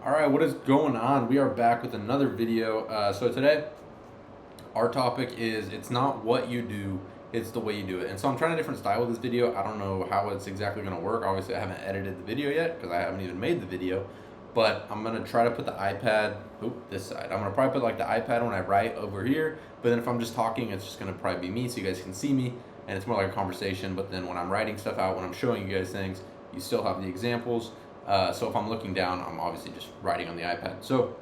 All right, what is going on? We are back with another video. So today, our topic is it's not what you do, it's the way you do it. And so I'm trying a different style with this video. I don't know how it's exactly going to work. Obviously, I haven't edited the video yet because I haven't even made the video. But I'm going to try to put the iPad, this side. I'm going to probably put like the iPad when I write over here. But then if I'm just talking, it's just going to probably be me so you guys can see me. And it's more like a conversation. But then when I'm writing stuff out, when I'm showing you guys things, you still have the examples. So if I'm looking down, I'm obviously just writing on the iPad. So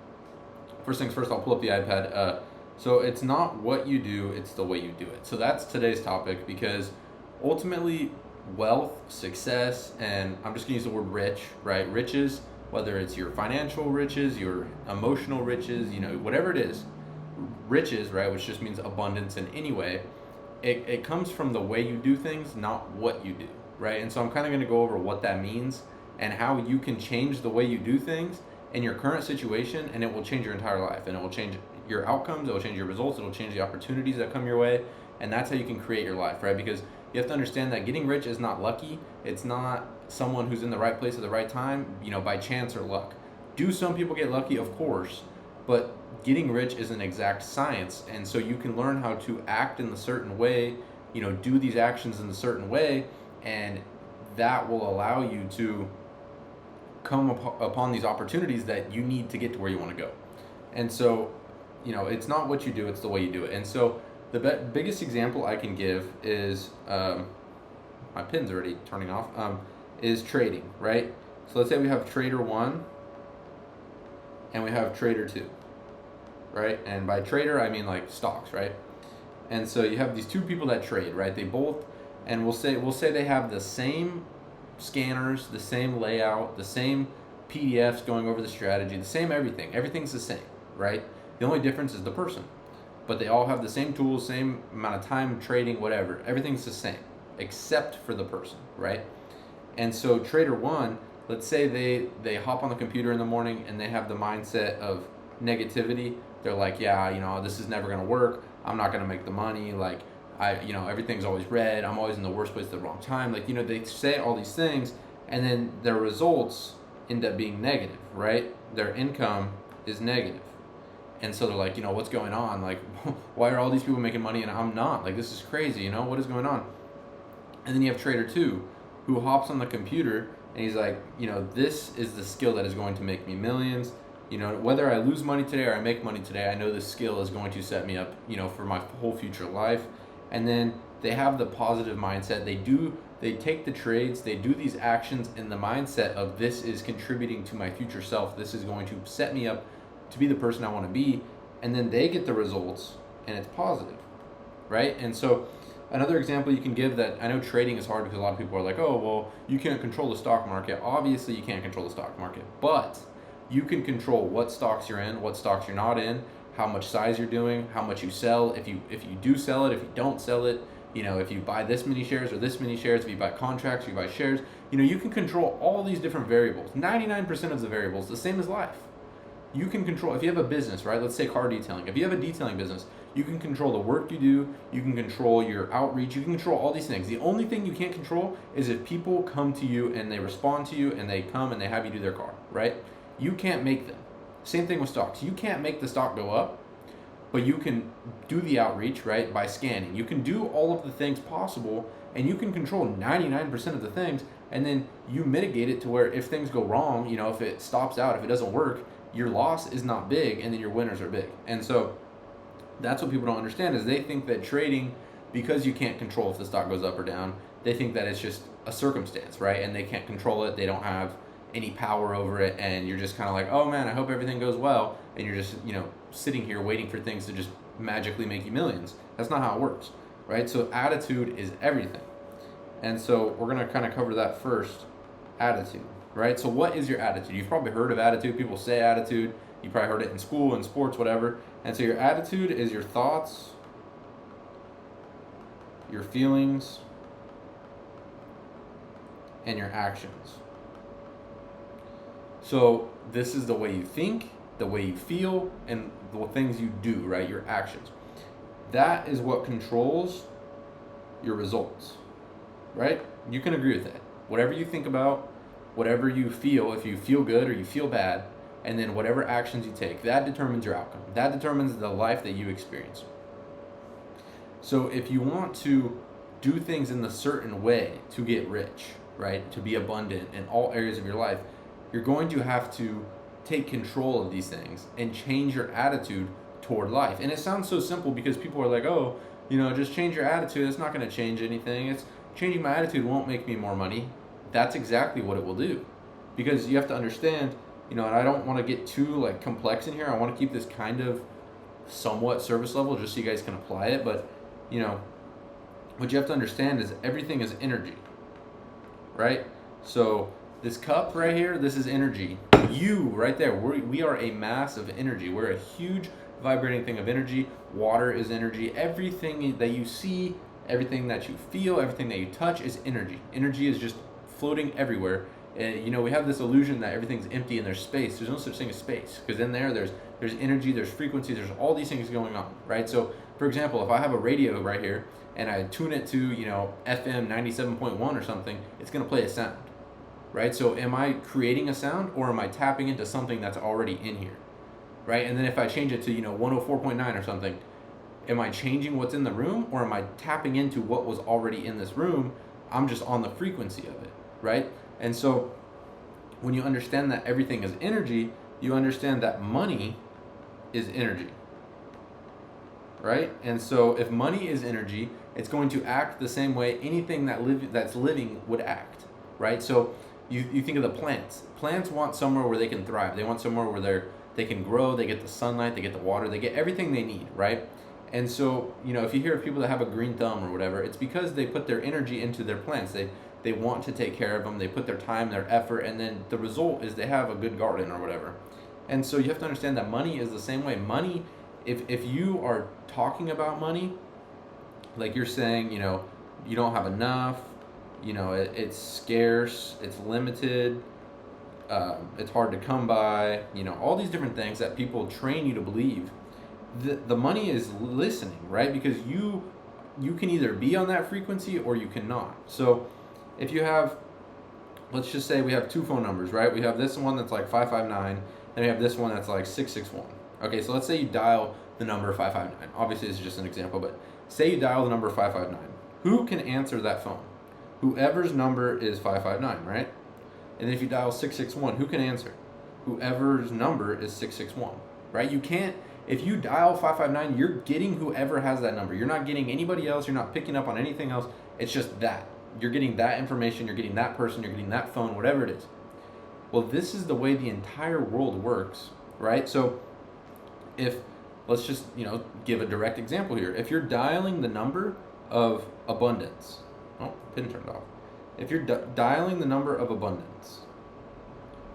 first things first, I'll pull up the iPad. So it's not what you do, it's the way you do it. So that's today's topic because ultimately wealth, success, and I'm just gonna use the word rich, right? Riches, whether it's your financial riches, your emotional riches, whatever it is, riches, right? Which just means abundance in any way. It comes from the way you do things, not what you do, right? And so I'm kind of gonna go over what that means and how you can change the way you do things in your current situation, and it will change your entire life, and it will change your outcomes, it will change your results, it will change the opportunities that come your way, and that's how you can create your life, right? Because you have to understand that getting rich is not lucky. It's not someone who's in the right place at the right time, by chance or luck. Do some people get lucky? Of course, but getting rich is an exact science, and so you can learn how to act in a certain way, do these actions in a certain way, and that will allow you to come upon these opportunities that you need to get to where you want to go. And so, it's not what you do, it's the way you do it. And so the biggest example I can give is, my pin's already turning off, is trading, right? So let's say we have trader one and we have trader two, right? And by trader, I mean like stocks, right? And so you have these two people that trade, right? They both, and we'll say they have the same scanners, the same layout, the same PDFs going over the strategy, the same everything. Everything's the same, right? The only difference is the person. But they all have the same tools, same amount of time trading, whatever. Everything's the same, except for the person, right? And so trader one, let's say they hop on the computer in the morning and they have the mindset of negativity. They're like, yeah, this is never gonna work. I'm not gonna make the money. Like, everything's always red. I'm always in the worst place at the wrong time. Like, they say all these things, and then their results end up being negative, right? Their income is negative. And so they're like, what's going on? Like, why are all these people making money and I'm not? Like, this is crazy, what is going on? And then you have trader two, who hops on the computer and he's like, this is the skill that is going to make me millions. Whether I lose money today or I make money today, I know this skill is going to set me up, for my whole future life. And then they have the positive mindset. They take the trades, they do these actions in the mindset of this is contributing to my future self. This is going to set me up to be the person I want to be. And then they get the results and it's positive, right? And so another example you can give that, I know trading is hard because a lot of people are like, oh, well, you can't control the stock market. Obviously you can't control the stock market, but you can control what stocks you're in, what stocks you're not in, how much size you're doing, how much you sell, if you do sell it, if you don't sell it, if you buy this many shares or this many shares, if you buy contracts, you buy shares, you can control all these different variables. 99% of the variables, the same as life. You can control, if you have a business, right? Let's say car detailing. If you have a detailing business, you can control the work you do, you can control your outreach, you can control all these things. The only thing you can't control is if people come to you and they respond to you and they come and they have you do their car, right? You can't make them. Same thing with stocks. You can't make the stock go up, but you can do the outreach, right, by scanning. You can do all of the things possible, and you can control 99% of the things, and then you mitigate it to where if things go wrong, if it stops out, if it doesn't work, your loss is not big, and then your winners are big. And so that's what people don't understand is they think that trading, because you can't control if the stock goes up or down, they think that it's just a circumstance, right, and they can't control it. They don't have any power over it, and you're just kind of like, oh man, I hope everything goes well, and you're just sitting here waiting for things to just magically make you millions. That's not how it works, right? So attitude is everything. And so we're going to kind of cover that first. Attitude, right? So what is your attitude? You've probably heard of attitude. People say attitude. You probably heard it in school, in sports, whatever. And so your attitude is your thoughts, your feelings, and your actions. So this is the way you think, the way you feel, and the things you do, right? Your actions. That is what controls your results, right? You can agree with that. Whatever you think about, whatever you feel, if you feel good or you feel bad, and then whatever actions you take, that determines your outcome. That determines the life that you experience. So if you want to do things in a certain way to get rich, right, to be abundant in all areas of your life, you're going to have to take control of these things and change your attitude toward life. And it sounds so simple because people are like, oh, just change your attitude. It's not going to change anything. It's changing my attitude won't make me more money. That's exactly what it will do. Because you have to understand, and I don't want to get too complex in here. I want to keep this kind of somewhat surface level just so you guys can apply it. But, what you have to understand is everything is energy, right? So this cup right here, this is energy. You right there, we are a mass of energy. We're a huge vibrating thing of energy. Water is energy. Everything that you see, everything that you feel, everything that you touch is energy. Energy is just floating everywhere. And we have this illusion that everything's empty and there's space. There's no such thing as space, because in there's energy, there's frequency, there's all these things going on, right? So for example, if I have a radio right here and I tune it to FM 97.1 or something, it's going to play a sound, right? So am I creating a sound, or am I tapping into something that's already in here, right? And then if I change it to 104.9 or something, am I changing what's in the room, or am I tapping into what was already in this room? I'm just on the frequency of it, right? And so when you understand that everything is energy, you understand that money is energy, right? And so if money is energy, it's going to act the same way anything that's living would act, right? So you think of the plants. Plants want somewhere where they can thrive. They want somewhere where they can grow, they get the sunlight, they get the water, they get everything they need, right? And so, if you hear of people that have a green thumb or whatever, it's because they put their energy into their plants. They want to take care of them, they put their time, their effort, and then the result is they have a good garden or whatever. And so you have to understand that money is the same way. Money, if you are talking about money, like you're saying, you don't have enough, it's scarce, it's limited, it's hard to come by, all these different things that people train you to believe. The money is listening, right? Because you can either be on that frequency or you cannot. So if you have, let's just say we have two phone numbers, right? We have this one that's like 559, and we have this one that's like 661. Okay, so let's say you dial the number 559. Obviously, this is just an example, but say you dial the number 559. Who can answer that phone? Whoever's number is 559, right? And then if you dial 661, who can answer? Whoever's number is 661, right? You can't, if you dial 559, you're getting whoever has that number. You're not getting anybody else. You're not picking up on anything else. It's just that. You're getting that information. You're getting that person. You're getting that phone, whatever it is. Well, this is the way the entire world works, right? So if, let's just, give a direct example here. If you're dialing the number of abundance, oh, pin turned off. If you're dialing the number of abundance,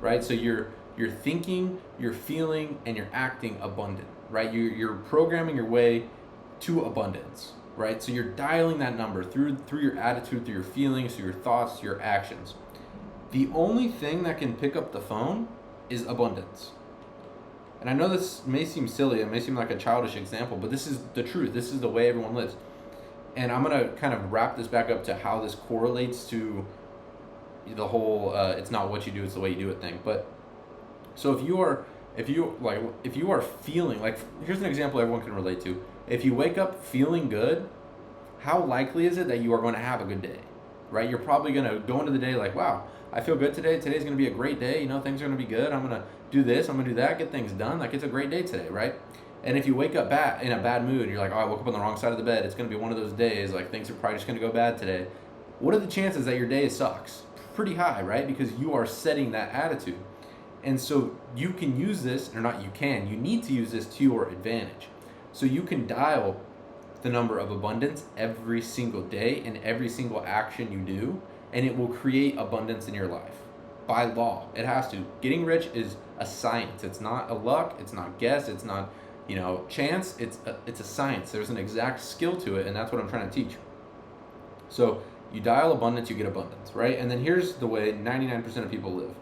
right? So you're thinking, you're feeling, and you're acting abundant, right? You're programming your way to abundance, right? So you're dialing that number through your attitude, through your feelings, through your thoughts, your actions. The only thing that can pick up the phone is abundance. And I know this may seem silly, it may seem like a childish example, but this is the truth. This is the way everyone lives. And I'm going to kind of wrap this back up to how this correlates to the whole it's not what you do, it's the way you do it thing. But so if you are feeling like, here's an example everyone can relate to. If you wake up feeling good, how likely is it that you are going to have a good day, right? You're probably going to go into the day like, wow, I feel good today. Today's going to be a great day. Things are going to be good. I'm going to do this. I'm going to do that. Get things done. Like, it's a great day today, right? And if you wake up in a bad mood, you're like, oh, I woke up on the wrong side of the bed. It's going to be one of those days. Like, things are probably just going to go bad today. What are the chances that your day sucks? Pretty high, right? Because you are setting that attitude. And so you can use this, or not you can, you need to use this to your advantage. So you can dial the number of abundance every single day in every single action you do, and it will create abundance in your life. By law, it has to. Getting rich is a science. It's not a luck, it's not guess, it's not, chance, it's a science. There's an exact skill to it, and that's what I'm trying to teach. So you dial abundance, you get abundance, right? And then here's the way 99% of people live.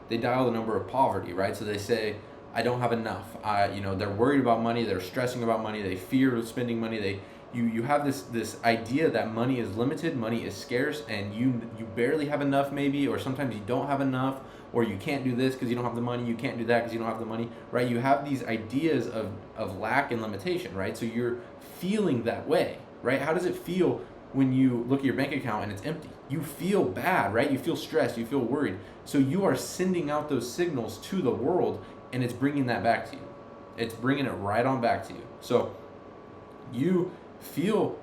They dial the number of poverty, right? So they say, I don't have enough. They're worried about money, they're stressing about money, they fear spending money, you have this idea that money is limited, money is scarce, and you barely have enough maybe, or sometimes you don't have enough, or you can't do this because you don't have the money, you can't do that because you don't have the money, right? You have these ideas of lack and limitation, right? So you're feeling that way, right? How does it feel when you look at your bank account and it's empty? You feel bad, right? You feel stressed, you feel worried. So you are sending out those signals to the world, and it's bringing that back to you. It's bringing it right on back to you. So you feel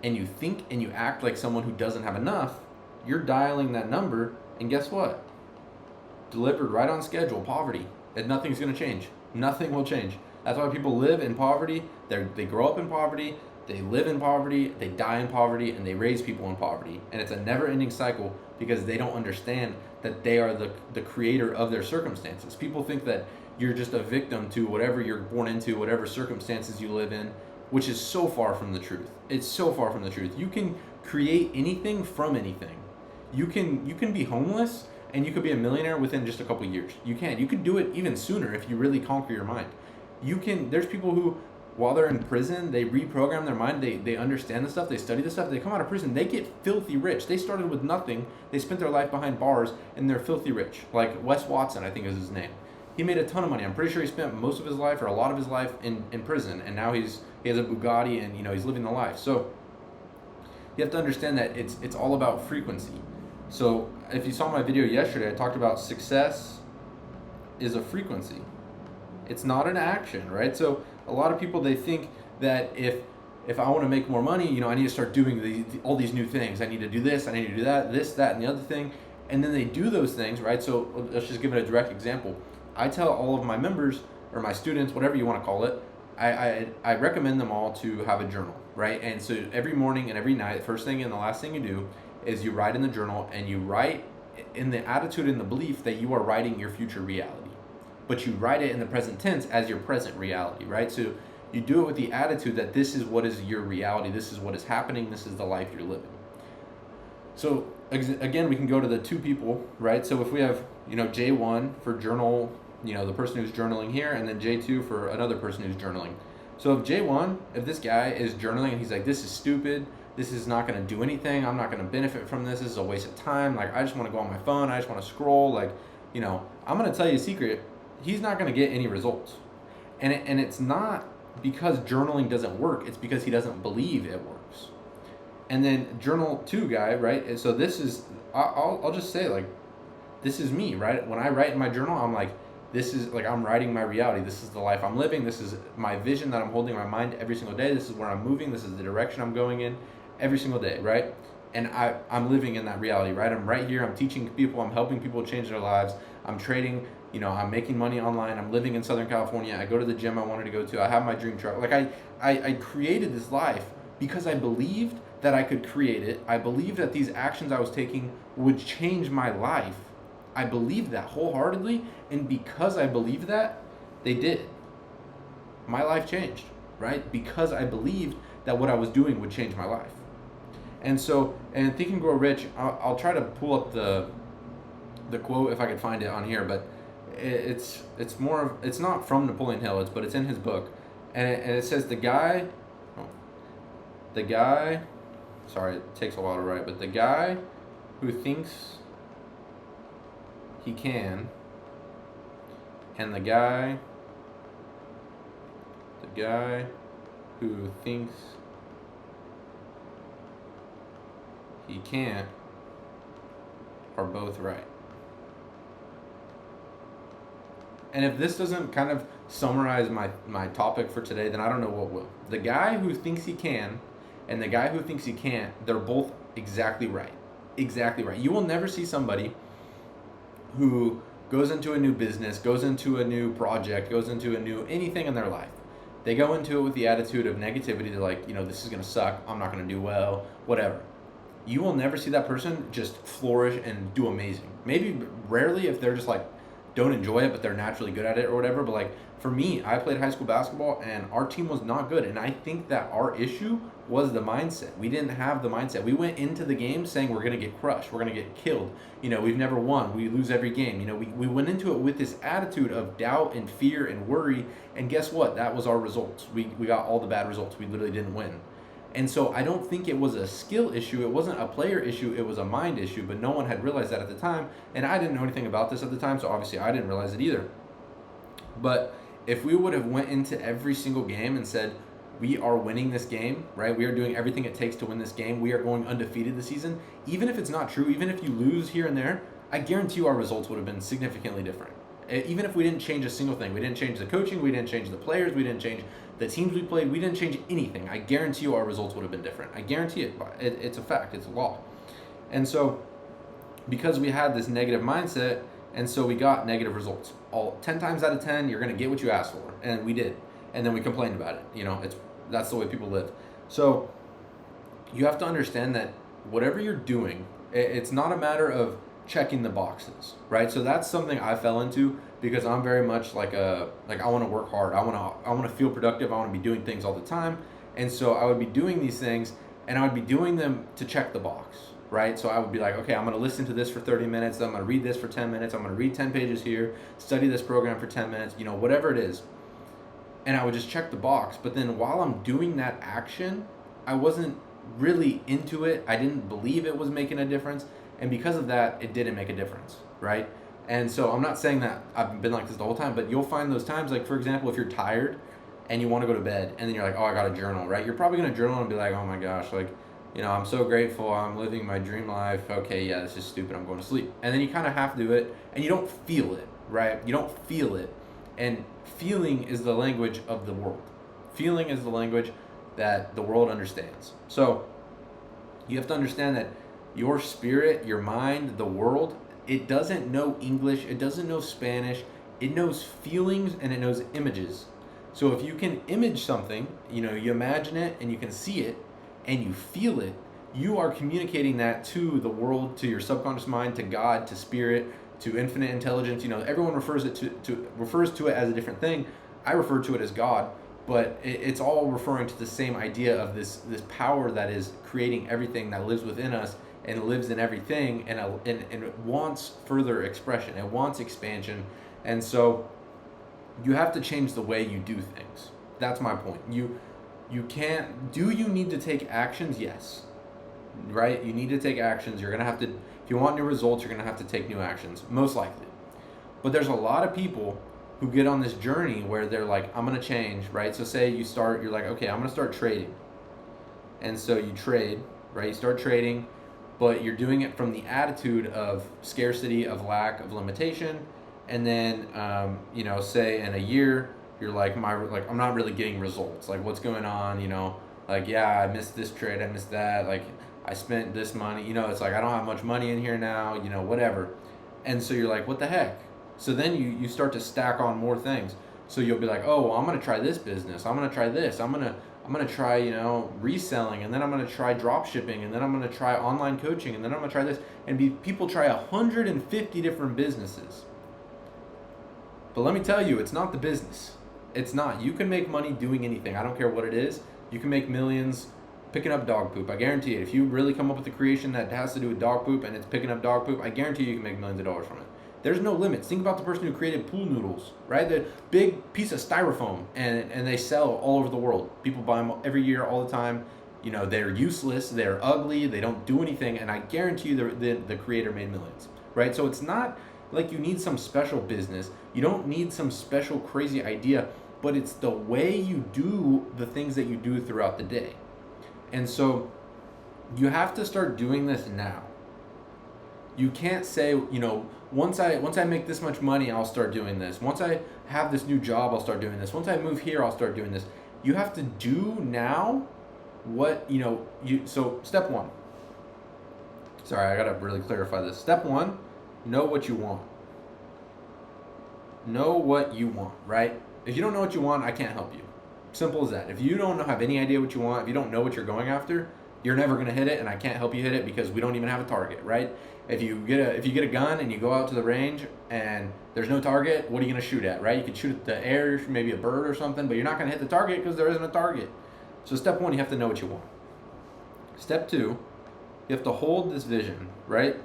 and you think and you act like someone who doesn't have enough. You're dialing that number, and guess what? Delivered right on schedule, poverty. And nothing's going to change. Nothing will change. That's why people live in poverty. They grow up in poverty. They live in poverty. They die in poverty, and they raise people in poverty. And it's a never-ending cycle because they don't understand that they are the creator of their circumstances. People think that you're just a victim to whatever you're born into, whatever circumstances you live in, which is so far from the truth. It's so far from the truth. You can create anything from anything. You can be homeless and you could be a millionaire within just a couple years. You could do it even sooner if you really conquer your mind. There's people who, while they're in prison, they reprogram their mind, they understand the stuff, they study the stuff, they come out of prison, they get filthy rich. They started with nothing, they spent their life behind bars, and they're filthy rich. Like Wes Watson, I think is his name. He made a ton of money. I'm pretty sure he spent most of his life or a lot of his life in prison, and now he has a Bugatti and he's living the life. So you have to understand that it's all about frequency. So if you saw my video yesterday, I talked about success is a frequency. It's not an action, right? So a lot of people, they think that if I want to make more money, I need to start doing all these new things. I need to do this, I need to do that, this, that, and the other thing. And then they do those things, right? So let's just give it a direct example. I tell all of my members or my students, whatever you want to call it, I recommend them all to have a journal, right? And so every morning and every night, first thing and the last thing you do is you write in the journal, and you write in the attitude and the belief that you are writing your future reality. But you write it in the present tense as your present reality, right? So you do it with the attitude that this is what is your reality, this is what is happening, this is the life you're living. So again, we can go to the two people, right? So if we have, J1 for journal, the person who's journaling here, and then J2 for another person who's journaling. So if J1, if this guy is journaling and he's like, this is stupid, this is not going to do anything, I'm not going to benefit from this is a waste of time, like I just want to go on my phone, I just want to scroll, like, I'm going to tell you a secret, he's not going to get any results. And it's not because journaling doesn't work, it's because he doesn't believe it works. And then journal 2 guy, right? So this is, I'll just say, like, this is me, right? When I write in my journal, I'm like, this is like, I'm writing my reality. This is the life I'm living. This is my vision that I'm holding in my mind every single day. This is where I'm moving. This is the direction I'm going in every single day, right? And I'm living in that reality, right? I'm right here. I'm teaching people. I'm helping people change their lives. I'm trading. I'm making money online. I'm living in Southern California. I go to the gym I wanted to go to. I have my dream truck. Like I created this life because I believed that I could create it. I believed that these actions I was taking would change my life. I believed that wholeheartedly, and because I believed that, they did. My life changed, right? Because I believed that what I was doing would change my life. And so, and Think and Grow Rich, I'll try to pull up the quote if I could find it on here, but it's not from Napoleon Hill, but it's in his book, and it says the guy, sorry, it takes a while to write, but the guy who thinks he can, and the guy who thinks he can't are both right. And if this doesn't kind of summarize my topic for today, then I don't know what will. The guy who thinks he can and the guy who thinks he can't, they're both exactly right. Exactly right. You will never see somebody who goes into a new business, goes into a new project, goes into a new anything in their life. They go into it with the attitude of negativity. They're like, this is going to suck. I'm not going to do well, whatever. You will never see that person just flourish and do amazing. Maybe rarely if they're just like, don't enjoy it, but they're naturally good at it or whatever. But like for me, I played high school basketball and our team was not good. And I think that our issue was the mindset. We didn't have the mindset. We went into the game saying we're going to get crushed. We're going to get killed. We've never won. We lose every game. We went into it with this attitude of doubt and fear and worry. And guess what? That was our results. We got all the bad results. We literally didn't win. And so I don't think it was a skill issue. It wasn't a player issue. It was a mind issue, but no one had realized that at the time. And I didn't know anything about this at the time, so obviously I didn't realize it either. But if we would have went into every single game and said, we are winning this game, right? We are doing everything it takes to win this game. We are going undefeated this season. Even if it's not true, even if you lose here and there, I guarantee you our results would have been significantly different. Even if we didn't change a single thing, we didn't change the coaching, we didn't change the players, we didn't change the teams we played, we didn't change anything. I guarantee you our results would have been different. I guarantee it. It's a fact. It's a law. And so because we had this negative mindset, and so we got negative results. 10 times out of 10, you're going to get what you asked for. And we did. And then we complained about it. That's the way people live. So you have to understand that whatever you're doing, it's not a matter of checking the boxes, right? So that's something I fell into because I'm very much I want to work hard. I want to feel productive. I want to be doing things all the time. And so I would be doing these things and I would be doing them to check the box, right? So I would be like, okay, I'm going to listen to this for 30 minutes. I'm going to read this for 10 minutes. I'm going to read 10 pages here, study this program for 10 minutes, whatever it is. And I would just check the box. But then while I'm doing that action, I wasn't really into it. I didn't believe it was making a difference. And because of that, it didn't make a difference, right? And so I'm not saying that I've been like this the whole time, but you'll find those times, like for example, if you're tired and you want to go to bed and then you're like, oh, I got to journal, right? You're probably going to journal and be like, oh my gosh, I'm so grateful. I'm living my dream life. Okay, yeah, this is stupid. I'm going to sleep. And then you kind of have to do it and you don't feel it, right? You don't feel it. And feeling is the language of the world. Feeling is the language that the world understands. So you have to understand that your spirit, your mind, the world, it doesn't know English, it doesn't know Spanish, it knows feelings and it knows images. So if you can image something, you imagine it and you can see it and you feel it, you are communicating that to the world, to your subconscious mind, to God, to spirit, to infinite intelligence. Everyone refers to it as a different thing. I refer to it as God, but it's all referring to the same idea of this power that is creating everything that lives within us and lives in everything, and it wants further expression. It wants expansion. And so you have to change the way you do things. That's my point. You can't, do you need to take actions? Yes. Right? You need to take actions. You're going to have to, if you want new results, you're going to have to take new actions, most likely. But there's a lot of people who get on this journey where they're like, I'm going to change, right? So say you're like, okay, I'm going to start trading. And so you trade, right? You start trading, but you're doing it from the attitude of scarcity, of lack, of limitation. And then, say in a year, you're like, I'm not really getting results. Like, what's going on? Yeah, I missed this trade, I missed that. Like, I spent this money. It's like, I don't have much money in here now, whatever. And so you're like, what the heck? So then you start to stack on more things. So you'll be like, oh, well, I'm going to try this business. I'm going to try this. I'm going to try, reselling, and then I'm going to try drop shipping, and then I'm going to try online coaching, and then I'm going to try this. And people try 150 different businesses. But let me tell you, it's not the business. It's not. You can make money doing anything. I don't care what it is. You can make millions picking up dog poop. I guarantee it. If you really come up with a creation that has to do with dog poop and it's picking up dog poop, I guarantee you can make millions of dollars from it. There's no limits. Think about the person who created pool noodles, right? The big piece of styrofoam, and they sell all over the world. People buy them every year, all the time. They're useless, they're ugly, they don't do anything, and I guarantee you the creator made millions, right? So it's not like you need some special business. You don't need some special crazy idea, but it's the way you do the things that you do throughout the day. And so you have to start doing this now. You can't say, once I make this much money, I'll start doing this. Once I have this new job, I'll start doing this. Once I move here, I'll start doing this. You have to do now what, so step one. Sorry, I got to really clarify this. Step one, know what you want. Know what you want, right? If you don't know what you want, I can't help you. Simple as that. If you don't have any idea what you want, if you don't know what you're going after, you're never going to hit it, and I can't help you hit it because we don't even have a target, right? If you get a gun and you go out to the range and there's no target, what are you going to shoot at, right? You could shoot at the air, maybe a bird or something, but you're not going to hit the target because there isn't a target. So step one, you have to know what you want. Step two, you have to hold this vision, right?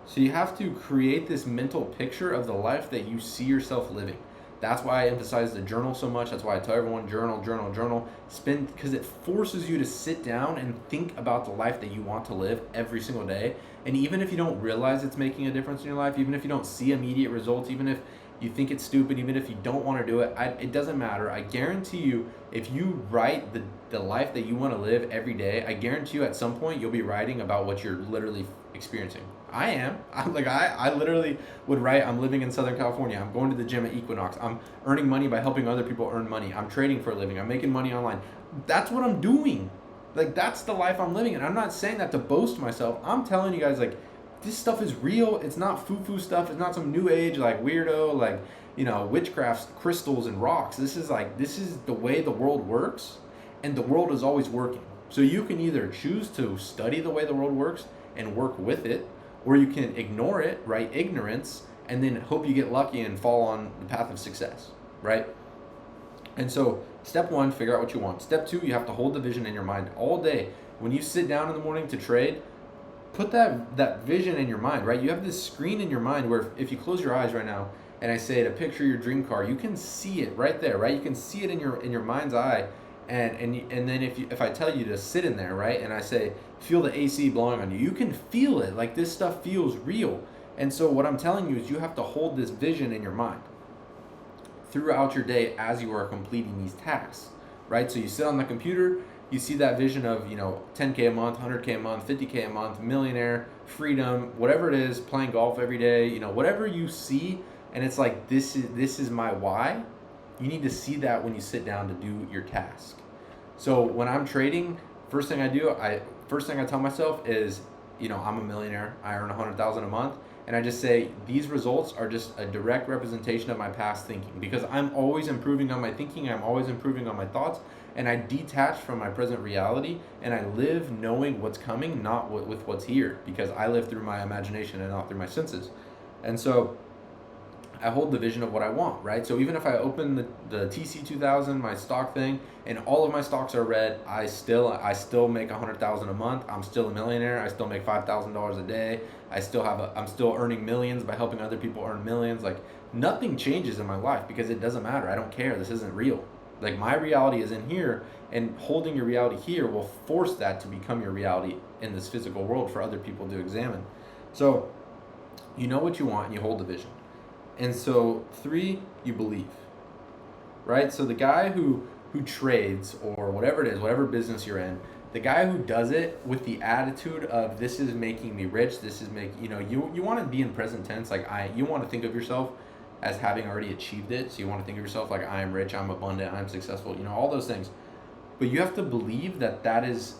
So you have to create this mental picture of the life that you see yourself living. That's why I emphasize the journal so much. That's why I tell everyone journal, journal, journal. Spend, because it forces you to sit down and think about the life that you want to live every single day. And even if you don't realize it's making a difference in your life, even if you don't see immediate results, even if you think it's stupid, even if you don't want to do it, it doesn't matter. I guarantee you, if you write the life that you want to live every day, I guarantee you at some point you'll be writing about what you're literally experiencing. I am. I literally would write, I'm living in Southern California. I'm going to the gym at Equinox. I'm earning money by helping other people earn money. I'm trading for a living. I'm making money online. That's what I'm doing. Like, that's the life I'm living. And I'm not saying that to boast myself. I'm telling you guys, like, this stuff is real. It's not foo-foo stuff. It's not some new age, like, weirdo, like, witchcraft, crystals and rocks. This is the way the world works, and the world is always working. So you can either choose to study the way the world works and work with it, or you can ignore it, right? Ignorance, and then hope you get lucky and fall on the path of success, right? And so step one, figure out what you want. Step two, you have to hold the vision in your mind all day. When you sit down in the morning to trade, put that vision in your mind, right? You have this screen in your mind where if you close your eyes right now and I say to picture your dream car, you can see it right there, right? You can see it in your mind's eye. And then if I tell you to sit in there, right, and I say feel the AC blowing on you, you can feel it. Like, this stuff feels real. And so what I'm telling you is you have to hold this vision in your mind throughout your day as you are completing these tasks, right? So you sit on the computer, you see that vision of 10K a month, 100K a month, 50K a month, millionaire, freedom, whatever it is, playing golf every day, whatever you see, and it's like, this is my why. You need to see that when you sit down to do your task. So when I'm trading, first thing I tell myself is, I'm a millionaire. I earn $100,000 a month, and I just say these results are just a direct representation of my past thinking, because I'm always improving on my thinking. I'm always improving on my thoughts, and I detach from my present reality, and I live knowing what's coming, not with what's here, because I live through my imagination and not through my senses. And so I hold the vision of what I want, right? So even if I open the TC2000, my stock thing, and all of my stocks are red, I still make $100,000 a month. I'm still a millionaire. I still make $5,000 a day. I'm still earning millions by helping other people earn millions. Like, nothing changes in my life, because it doesn't matter. I don't care. This isn't real. Like, my reality is in here, and holding your reality here will force that to become your reality in this physical world for other people to examine. So you know what you want, and you hold the vision. And so 3, you believe, right? So the guy who trades, or whatever it is, whatever business you're in, the guy who does it with the attitude of, this is making me rich, this is making, you want to be in present tense. Like, you want to think of yourself as having already achieved it. So you want to think of yourself like, I am rich, I'm abundant, I'm successful, all those things. But you have to believe that is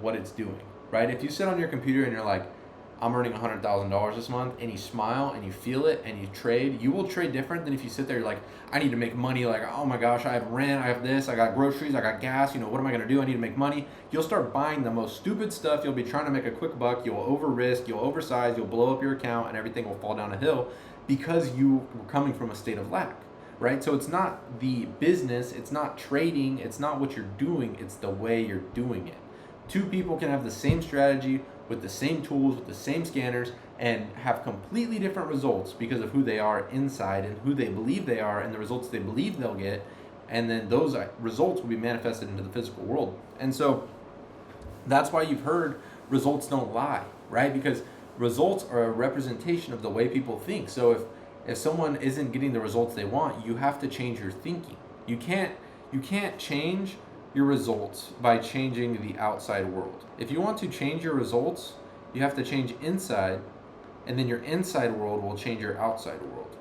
what it's doing, right? If you sit on your computer and you're like, I'm earning $100,000 this month, and you smile and you feel it and you trade, you will trade different than if you sit there, you're like, I need to make money. Like, oh my gosh, I have rent, I have this, I got groceries, I got gas, what am I going to do? I need to make money. You'll start buying the most stupid stuff. You'll be trying to make a quick buck. You'll over risk, you'll oversize, you'll blow up your account, and everything will fall down a hill, because you were coming from a state of lack, right? So it's not the business, it's not trading, it's not what you're doing, it's the way you're doing it. Two people can have the same strategy, with the same tools, with the same scanners, and have completely different results because of who they are inside and who they believe they are and the results they believe they'll get. And then those results will be manifested into the physical world. And so that's why you've heard results don't lie, right? Because results are a representation of the way people think. So if someone isn't getting the results they want, you have to change your thinking. You can't change your results by changing the outside world. If you want to change your results, you have to change inside, and then your inside world will change your outside world,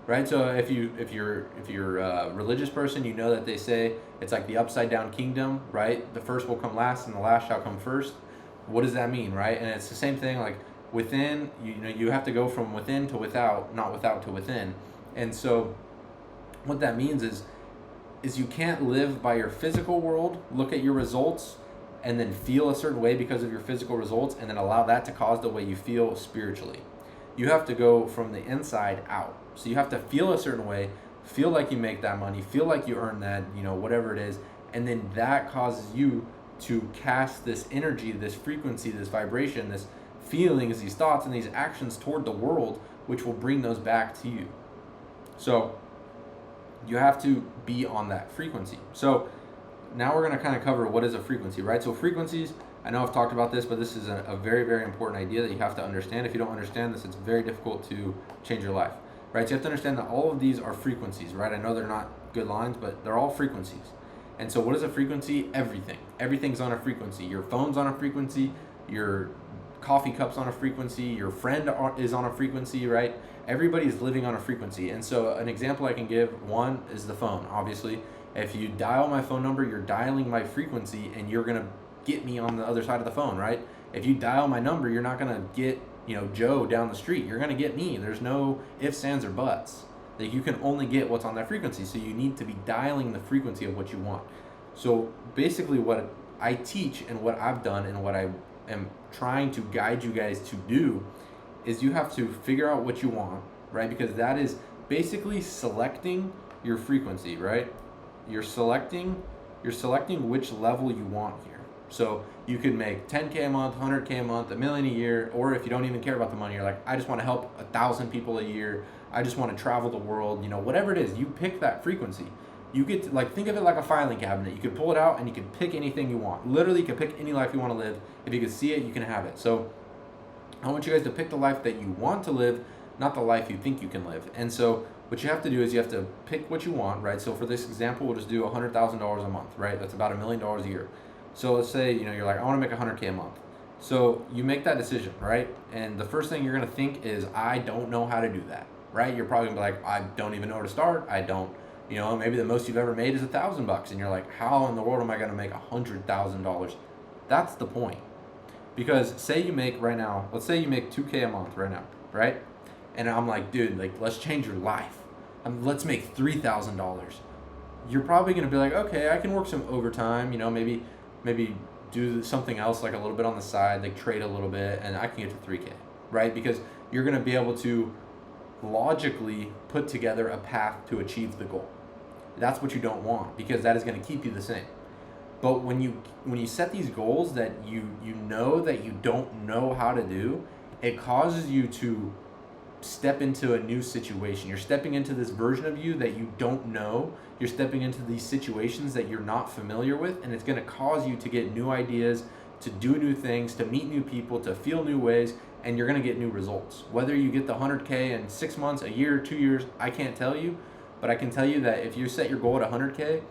right? So if you're a religious person, that they say it's like the upside down kingdom, right? The first will come last, and the last shall come first. What does that mean, right? And it's the same thing. Like, within, you have to go from within to without, not without to within. And so what that means is you can't live by your physical world, look at your results, and then feel a certain way because of your physical results, and then allow that to cause the way you feel spiritually. You have to go from the inside out. So you have to feel a certain way, feel like you make that money, feel like you earn that, whatever it is, and then that causes you to cast this energy, this frequency, this vibration, this feelings, these thoughts, and these actions toward the world, which will bring those back to you. So you have to be on that frequency. So now we're going to kind of cover what is a frequency, right? So frequencies, I know I've talked about this, but this is a very, very important idea that you have to understand. If you don't understand this, it's very difficult to change your life, right? So you have to understand that all of these are frequencies, right? I know they're not good lines, but they're all frequencies. And so what is a frequency? Everything. Everything's on a frequency. Your phone's on a frequency. Your coffee cup's on a frequency. Your friend is on a frequency, right? Everybody's living on a frequency. And so an example I can give, one is the phone, obviously. If you dial my phone number, you're dialing my frequency and you're going to get me on the other side of the phone, right? If you dial my number, you're not going to get, Joe down the street. You're going to get me. There's no ifs, ands, or buts. Like, you can only get what's on that frequency. So you need to be dialing the frequency of what you want. So basically what I teach and what I've done and what I am trying to guide you guys to do is you have to figure out what you want, right? Because that is basically selecting your frequency, right? You're selecting which level you want here. So you could make 10K a month, 100K a month, $1 million a year, or if you don't even care about the money, you're like, I just want to help 1,000 people a year. I just want to travel the world, whatever it is, you pick that frequency. You get to, think of it like a filing cabinet. You could pull it out and you could pick anything you want. Literally, you can pick any life you want to live. If you can see it, you can have it. So I want you guys to pick the life that you want to live, not the life you think you can live. And so what you have to do is you have to pick what you want, right? So for this example, we'll just do $100,000 a month, right? That's about $1 million a year. So let's say, you're like, I want to make 100K a month. So you make that decision, right? And the first thing you're going to think is, I don't know how to do that, right? You're probably going to be like, I don't even know where to start. I don't, maybe the most you've ever made is $1,000. And you're like, how in the world am I going to make $100,000? That's the point. Because say you make right now, let's say you make 2K a month right now, right? And I'm like, dude, let's change your life. Let's make $3,000. You're probably going to be like, okay, I can work some overtime, maybe do something else, like a little bit on the side, like trade a little bit, and I can get to 3K, right? Because you're going to be able to logically put together a path to achieve the goal. That's what you don't want, because that is going to keep you the same. But when you set these goals that you know that you don't know how to do, it causes you to step into a new situation. You're stepping into this version of you that you don't know. You're stepping into these situations that you're not familiar with, and it's going to cause you to get new ideas, to do new things, to meet new people, to feel new ways, and you're going to get new results. Whether you get the 100K in 6 months, a year, 2 years, I can't tell you, but I can tell you that if you set your goal at 100K,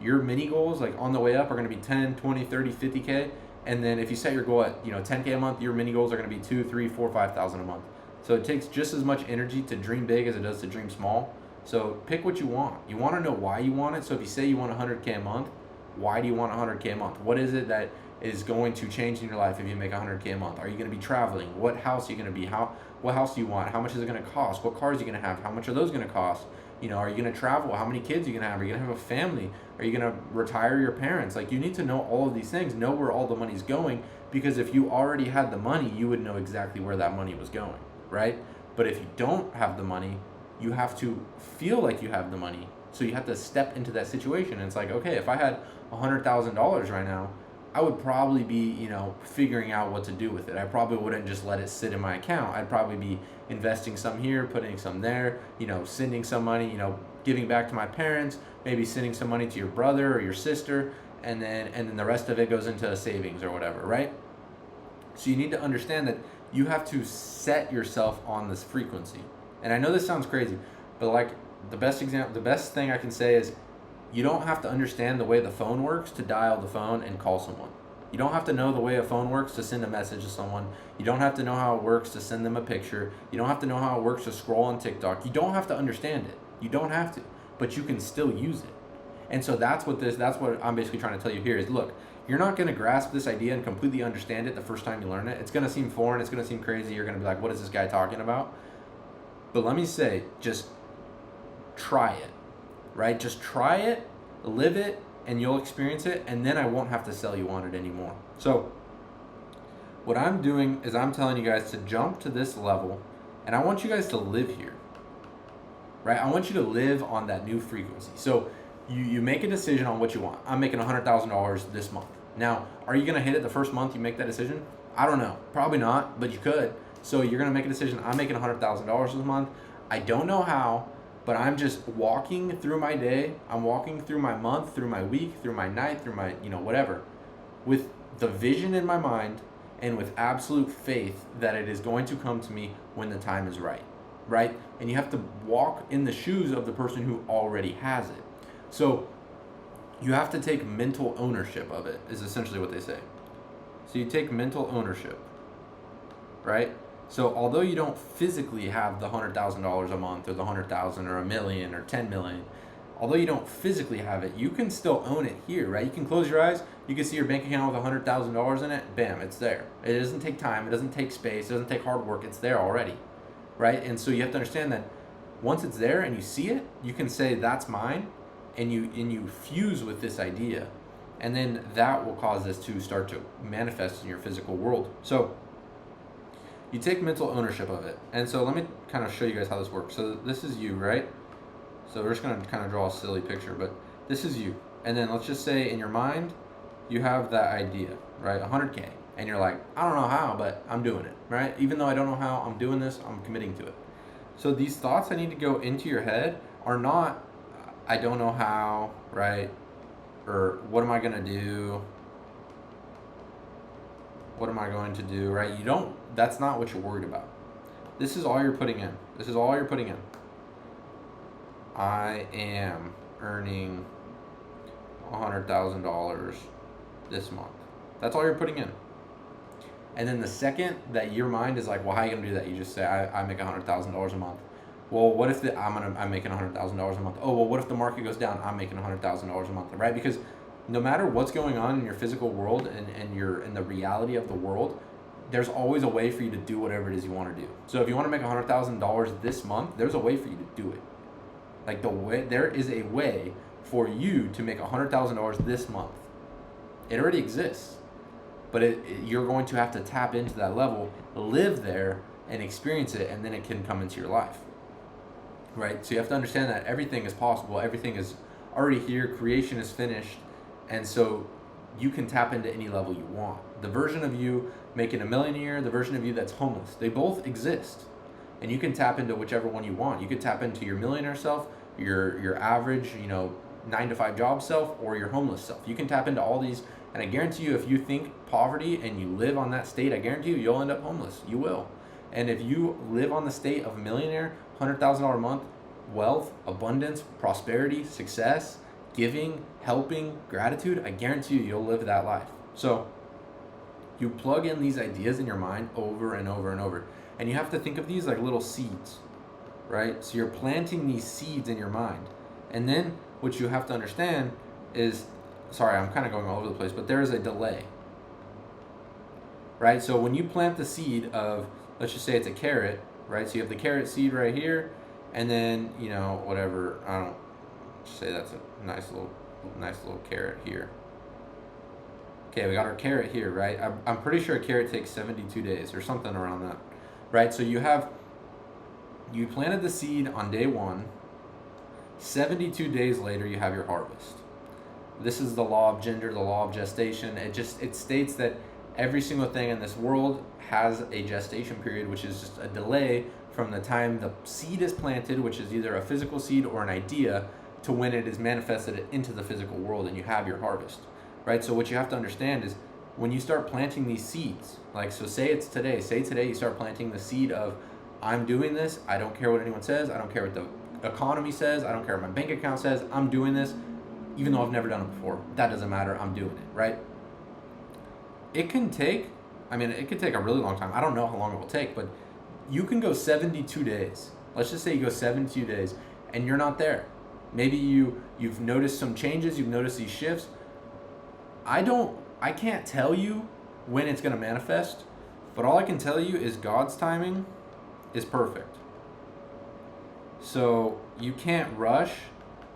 your mini goals, on the way up, are going to be 10, 20, 30, 50K. And then if you set your goal at 10K a month, your mini goals are going to be 2, 3, 4, 5,000 a month. So it takes just as much energy to dream big as it does to dream small. So pick what you want. You want to know why you want it. So if you say you want 100K a month, why do you want 100K a month? What is it that is going to change in your life if you make 100K a month? Are you going to be traveling? What house are you going to be? What house do you want? How much is it going to cost? What cars are you going to have? How much are those going to cost? Are you going to travel? How many kids are you going to have? Are you going to have a family? Are you going to retire your parents? You need to know all of these things, know where all the money's going, because if you already had the money, you would know exactly where that money was going, right? But if you don't have the money, you have to feel like you have the money. So you have to step into that situation. And it's like, okay, if I had $100,000 right now, I would probably be, figuring out what to do with it. I probably wouldn't just let it sit in my account. I'd probably be investing some here, putting some there, sending some money, giving back to my parents, maybe sending some money to your brother or your sister, and then the rest of it goes into savings or whatever, right? So you need to understand that you have to set yourself on this frequency. And I know this sounds crazy, but the best thing I can say is, you don't have to understand the way the phone works to dial the phone and call someone. You don't have to know the way a phone works to send a message to someone. You don't have to know how it works to send them a picture. You don't have to know how it works to scroll on TikTok. You don't have to understand it. You don't have to, but you can still use it. And so that's what I'm basically trying to tell you here is, look, you're not going to grasp this idea and completely understand it the first time you learn it. It's going to seem foreign. It's going to seem crazy. You're going to be like, what is this guy talking about? But let me say, just try it, right? Just try it, live it, and you'll experience it, and then I won't have to sell you on it anymore. So what I'm doing is I'm telling you guys to jump to this level, and I want you guys to live here, right? I want you to live on that new frequency. So you make a decision on what you want. I'm making $100,000 this month. Now, are you going to hit it the first month you make that decision? I don't know. Probably not, but you could. So you're going to make a decision. I'm making $100,000 this month. I don't know how, but I'm just walking through my day, I'm walking through my month, through my week, through my night, through my, whatever, with the vision in my mind and with absolute faith that it is going to come to me when the time is right, right? And you have to walk in the shoes of the person who already has it. So you have to take mental ownership of it, is essentially what they say. So you take mental ownership, right? So although you don't physically have the $100,000 a month or the 100,000 or a million or 10 million, although you don't physically have it, you can still own it here, right? You can close your eyes, you can see your bank account with $100,000 in it, bam, it's there. It doesn't take time, it doesn't take space, it doesn't take hard work, it's there already, right? And so you have to understand that once it's there and you see it, you can say that's mine, and you fuse with this idea, and then that will cause this to start to manifest in your physical world. So you take mental ownership of it. And so let me kind of show you guys how this works. So this is you, right? So we're just going to kind of draw a silly picture, but this is you. And then let's just say in your mind, you have that idea, right? 100K. And you're like, I don't know how, but I'm doing it, right? Even though I don't know how, I'm doing this, I'm committing to it. So these thoughts that need to go into your head are not, I don't know how, right? Or what am I going to do? What am I going to do, right? That's not what you're worried about. This is all you're putting in. This is all you're putting in. I am earning $100,000 this month. That's all you're putting in. And then the second that your mind is like, well, how are you going to do that? You just say, I make $100,000 a month. Well, what if I'm making $100,000 a month? Oh, well, what if the market goes down? I'm making $100,000 a month, right? Because no matter what's going on in your physical world and you're in the reality of the world, there's always a way for you to do whatever it is you want to do. So if you want to make $100,000 this month, there's a way for you to do it. Like there is a way for you to make $100,000 this month. It already exists, but you're going to have to tap into that level, live there, and experience it, and then it can come into your life, right? So you have to understand that everything is possible. Everything is already here. Creation is finished. And so you can tap into any level you want. The version of you making $1 million a year, the version of you that's homeless, they both exist. And you can tap into whichever one you want. You could tap into your millionaire self, your average, 9-to-5 job self, or your homeless self. You can tap into all these, and I guarantee you, if you think poverty and you live on that state, I guarantee you'll end up homeless. You will. And if you live on the state of a millionaire, $100,000 a month, wealth, abundance, prosperity, success, giving, helping, gratitude, I guarantee you'll live that life. So you plug in these ideas in your mind over and over and over. And you have to think of these like little seeds, right? So you're planting these seeds in your mind. And then what you have to understand is, sorry, I'm kind of going all over the place, but there is a delay, right? So when you plant the seed of, let's just say it's a carrot, right? So you have the carrot seed right here, and then, whatever, I don't say that's a nice little carrot here. Okay, we got our carrot here, right? I'm pretty sure a carrot takes 72 days or something around that, right? So you planted the seed on day 1, 72 days later you have your harvest. This is the law of gender, the law of gestation. It states that every single thing in this world has a gestation period, which is just a delay from the time the seed is planted, which is either a physical seed or an idea, to when it is manifested into the physical world and you have your harvest, right? So what you have to understand is when you start planting these seeds, like, so say today you start planting the seed of, I'm doing this, I don't care what anyone says, I don't care what the economy says, I don't care what my bank account says, I'm doing this, even though I've never done it before. That doesn't matter, I'm doing it, right? It could take a really long time. I don't know how long it will take, but you can go 72 days. Let's just say you go 72 days and you're not there. Maybe you've noticed some changes, you've noticed these shifts. I can't tell you when it's going to manifest, but all I can tell you is God's timing is perfect. So you can't rush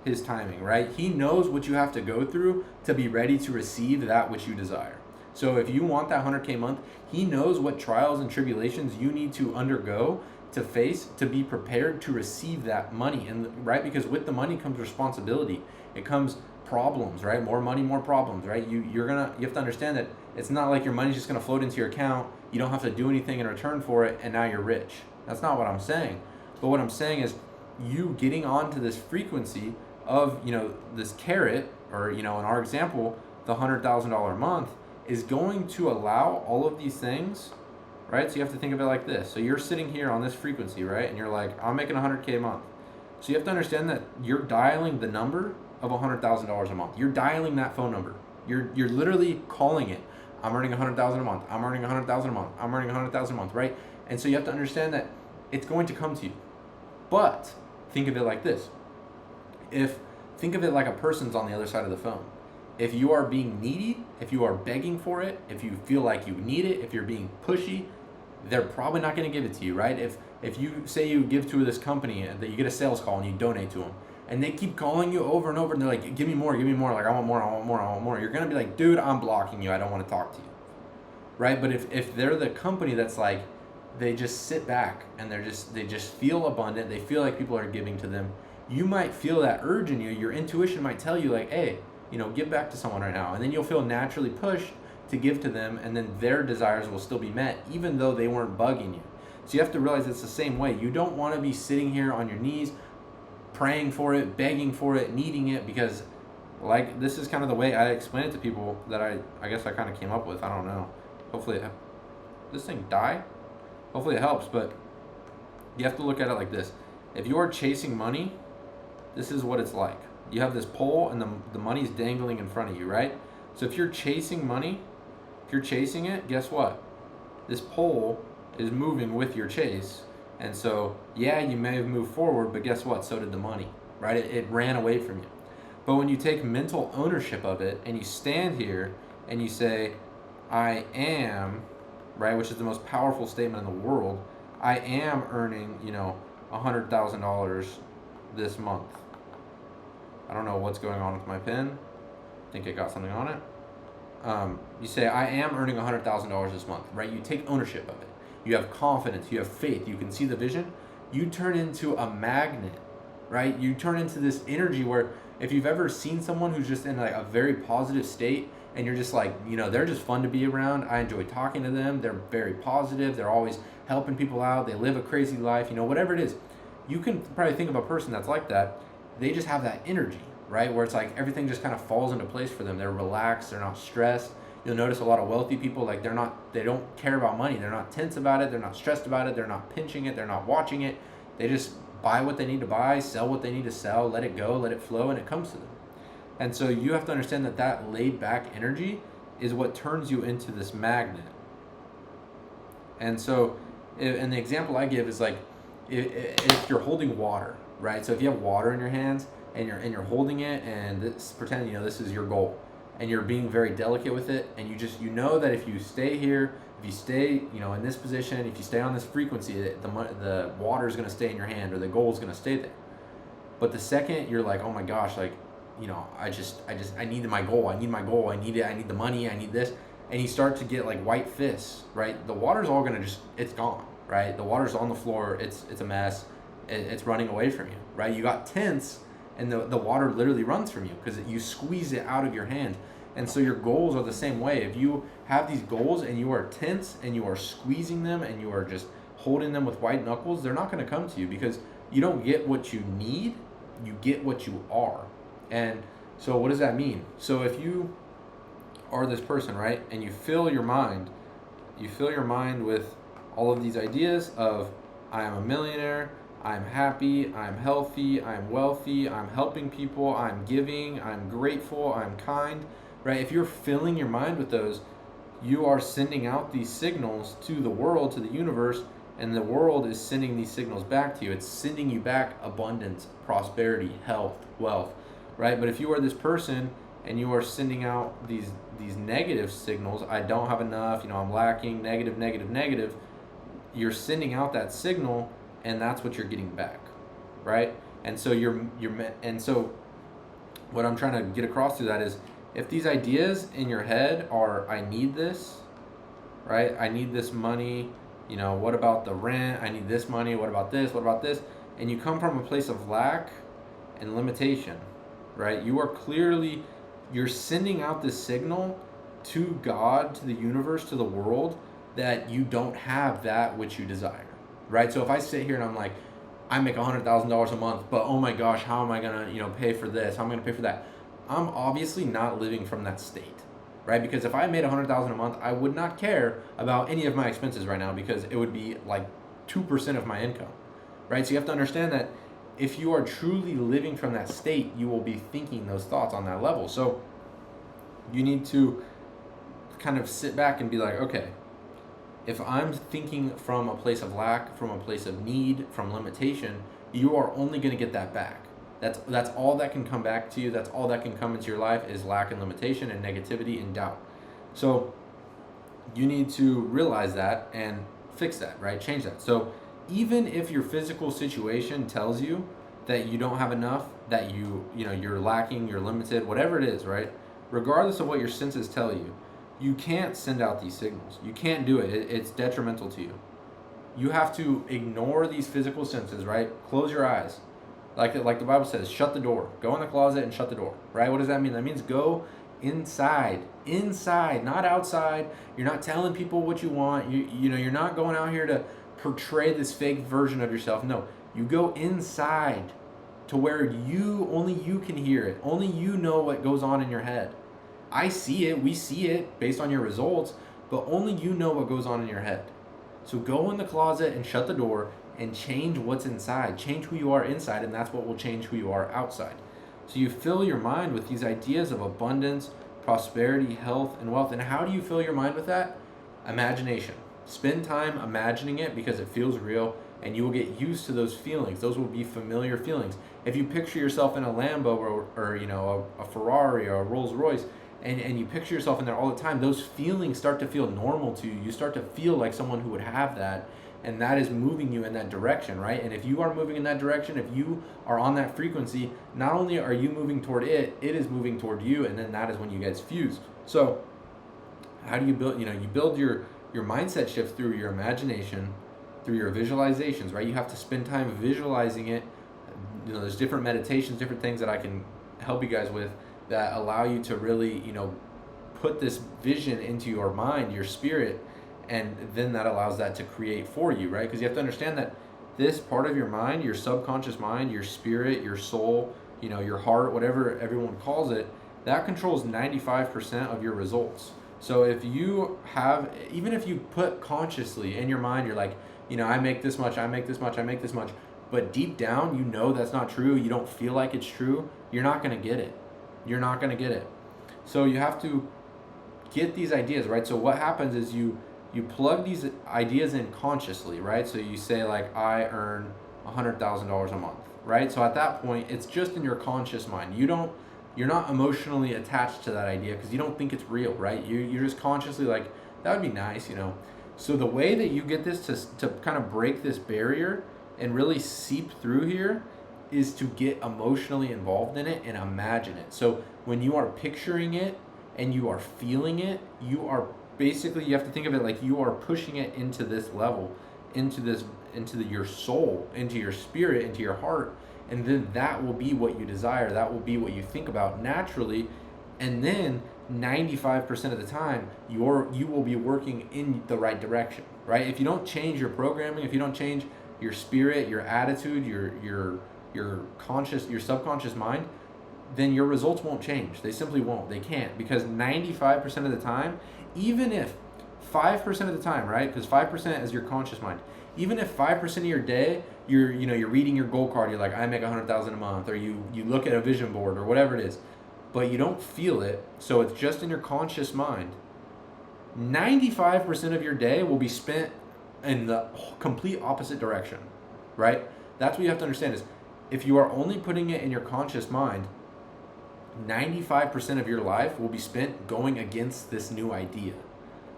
his timing, right? He knows what you have to go through to be ready to receive that which you desire. So if you want that 100K month, he knows what trials and tribulations you need to undergo to face to be prepared to receive that money. And right, because with the money comes responsibility. It comes problems, right? More money, more problems, right? You have to understand that it's not like your money's just gonna float into your account. You don't have to do anything in return for it, and now you're rich. That's not what I'm saying. But what I'm saying is, you getting onto this frequency of, this carrot, or, in our example, the $100,000 a month, is going to allow all of these things, right? So you have to think of it like this. So you're sitting here on this frequency, right? And you're like, I'm making 100K a month. So you have to understand that you're dialing the number of $100,000 a month. You're dialing that phone number. You're literally calling it. I'm earning 100,000 a month. I'm earning 100,000 a month. I'm earning 100,000 a month, right? And so you have to understand that it's going to come to you. But think of it like this. Think of it like a person's on the other side of the phone. If you are being needy, if you are begging for it, if you feel like you need it, if you're being pushy, they're probably not going to give it to you, right? If you say you give to this company and that you get a sales call and you donate to them, and they keep calling you over and over and they're like, give me more, like, I want more, I want more, I want more. You're going to be like, dude, I'm blocking you. I don't want to talk to you, right? But if they're the company that's like, they just sit back and they just feel abundant, they feel like people are giving to them, you might feel that urge in you. Your intuition might tell you like, hey, give back to someone right now. And then you'll feel naturally pushed to give to them, and then their desires will still be met even though they weren't bugging you. So you have to realize it's the same way. You don't want to be sitting here on your knees praying for it, begging for it, needing it, because like this is kind of the way I explain it to people that I guess I kind of came up with. I don't know. Hopefully this thing die? Hopefully it helps, but you have to look at it like this. If you are chasing money, this is what it's like. You have this pole and the money's dangling in front of you, right? So if you're chasing money, if you're chasing it, guess what? This pole is moving with your chase. And so, yeah, you may have moved forward, but guess what? So did the money, right? It ran away from you. But when you take mental ownership of it and you stand here and you say, I am, right, which is the most powerful statement in the world, I am earning, $100,000 this month. I don't know what's going on with my pen. I think it got something on it. You say, I am earning $100,000 this month, right? You take ownership of it. You have confidence, you have faith, you can see the vision. You turn into a magnet, right? You turn into this energy where if you've ever seen someone who's just in like a very positive state and you're just like, they're just fun to be around. I enjoy talking to them. They're very positive. They're always helping people out. They live a crazy life, whatever it is. You can probably think of a person that's like that. They just have that energy, right? Where it's like everything just kind of falls into place for them. They're relaxed. They're not stressed. You'll notice a lot of wealthy people, like they don't care about money. They're not tense about it. They're not stressed about it. They're not pinching it. They're not watching it. They just buy what they need to buy, sell what they need to sell, let it go, let it flow, and it comes to them. And so you have to understand that laid back energy is what turns you into this magnet. And so, and the example I give is like, if you're holding water, right? So if you have water in your hands and you're holding it, and pretend this is your goal, and you're being very delicate with it, and you know that if you stay here, if you stay in this position, if you stay on this frequency, the water is going to stay in your hand, or the goal is going to stay there. But the second you're like, oh my gosh, like I need my goal, I need it, I need the money, I need this, and you start to get like white fists, right? The water's all going to it's gone, right? The water's on the floor, it's a mess, it's running away from you, right? You got tense, and the water literally runs from you because you squeeze it out of your hand. And so your goals are the same way. If you have these goals and you are tense and you are squeezing them and you are just holding them with white knuckles, they're not going to come to you because you don't get what you need, you get what you are. And so what does that mean? So if you are this person, right, and you fill your mind with all of these ideas of I am a millionaire, I'm happy, I'm healthy, I'm wealthy, I'm helping people, I'm giving, I'm grateful, I'm kind, right? If you're filling your mind with those, you are sending out these signals to the world, to the universe, and the world is sending these signals back to you. It's sending you back abundance, prosperity, health, wealth, right? But if you are this person and you are sending out these negative signals, I don't have enough, I'm lacking, negative, you're sending out that signal, and that's what you're getting back, right? And so so what I'm trying to get across to that is, if these ideas in your head are, I need this, right? I need this money, what about the rent? I need this money, what about this? What about this? And you come from a place of lack and limitation, right? You're sending out this signal to God, to the universe, to the world, that you don't have that which you desire. Right? So if I sit here and I'm like, I make $100,000 a month, but oh my gosh, how am I gonna, pay for this? How am I gonna pay for that? I'm obviously not living from that state, right? Because if I made $100,000 a month, I would not care about any of my expenses right now because it would be like 2% of my income, right? So you have to understand that if you are truly living from that state, you will be thinking those thoughts on that level. So you need to kind of sit back and be like, okay, if I'm thinking from a place of lack, from a place of need, from limitation, you are only going to get that back. That's all that can come back to you. That's all that can come into your life is lack and limitation and negativity and doubt. So you need to realize that and fix that, right? Change that. So even if your physical situation tells you that you don't have enough, that you're lacking, you're limited, whatever it is, right? Regardless of what your senses tell you, you can't send out these signals. You can't do it. It's detrimental to you. You have to ignore these physical senses, right? Close your eyes. Like the Bible says, shut the door. Go in the closet and shut the door, right? What does that mean? That means go inside, not outside. You're not telling people what you want. You're not going out here to portray this fake version of yourself. No, you go inside to where only you can hear it. Only you know what goes on in your head. I see it, we see it based on your results, but only you know what goes on in your head. So go in the closet and shut the door and change what's inside. Change who you are inside, and that's what will change who you are outside. So you fill your mind with these ideas of abundance, prosperity, health, and wealth. And how do you fill your mind with that? Imagination. Spend time imagining it because it feels real, and you will get used to those feelings. Those will be familiar feelings. If you picture yourself in a Lambo or a Ferrari or a Rolls Royce, and you picture yourself in there all the time, those feelings start to feel normal to you. You start to feel like someone who would have that, and that is moving you in that direction, right? And if you are moving in that direction, if you are on that frequency, not only are you moving toward it, it is moving toward you, and then that is when you get fused. So how do you build, you build your mindset shift through your imagination, through your visualizations, right? You have to spend time visualizing it. There's different meditations, different things that I can help you guys with that allow you to really, put this vision into your mind, your spirit, and then that allows that to create for you, right? Because you have to understand that this part of your mind, your subconscious mind, your spirit, your soul, your heart, whatever everyone calls it, that controls 95% of your results. So if you have, even if you put consciously in your mind, you're like, I make this much, I make this much, I make this much, but deep down, that's not true, you don't feel like it's true, you're not going to get it. You're not going to get it. So you have to get these ideas, right? So what happens is you plug these ideas in consciously, right? So you say like, I earn $100,000 a month, right? So at that point, it's just in your conscious mind. You're not emotionally attached to that idea because you don't think it's real, right? You're just consciously like, that would be nice, So the way that you get this to kind of break this barrier and really seep through here is to get emotionally involved in it and imagine it. So when you are picturing it and you are feeling it, you have to think of it like you are pushing it into this level, into your soul, into your spirit, into your heart, and then that will be what you desire. That will be what you think about naturally, and then 95% of the time you will be working in the right direction, right? If you don't change your programming, if you don't change your spirit, your attitude, your subconscious mind, then your results won't change. They simply won't. They can't, because 95% of the time, even if 5% of the time, right? Because 5% is your conscious mind. Even if 5% of your day, you're reading your goal card, you're like, I make $100,000 a month, or you look at a vision board or whatever it is, but you don't feel it, so it's just in your conscious mind. 95% of your day will be spent in the complete opposite direction, right? That's what you have to understand is, if you are only putting it in your conscious mind, 95% of your life will be spent going against this new idea.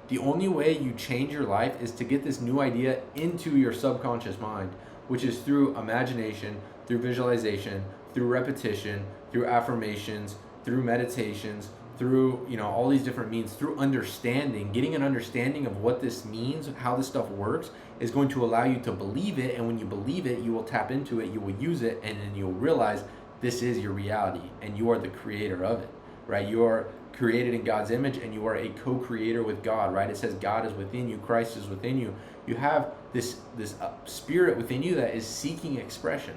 The only way you change your life is to get this new idea into your subconscious mind, which is through imagination, through visualization, through repetition, through affirmations, through meditations, through all these different means, through understanding. Getting an understanding of what this means, how this stuff works, is going to allow you to believe it, and when you believe it, you will tap into it, you will use it, and then you'll realize this is your reality, and you are the creator of it, right? You are created in God's image, and you are a co-creator with God, right? It says God is within you, Christ is within you. You have this spirit within you that is seeking expression.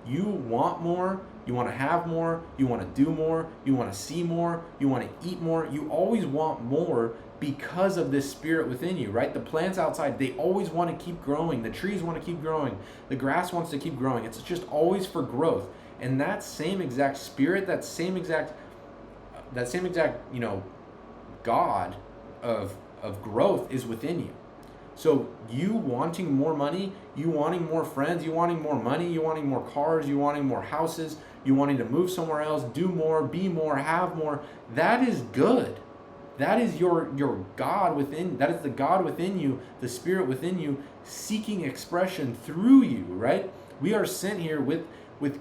You want more, you want to have more, you want to do more, you want to see more, you want to eat more. You always want more because of this spirit within you, right? The plants outside, they always want to keep growing. The trees want to keep growing. The grass wants to keep growing. It's just always for growth. And that same exact spirit, that same exact, God of growth is within you. So you wanting more money, you wanting more friends, you wanting more money, you wanting more cars, you wanting more houses, you wanting to move somewhere else, do more, be more, have more, that is good. That is your God within, that is the God within you, the spirit within you, seeking expression through you, right? We are sent here with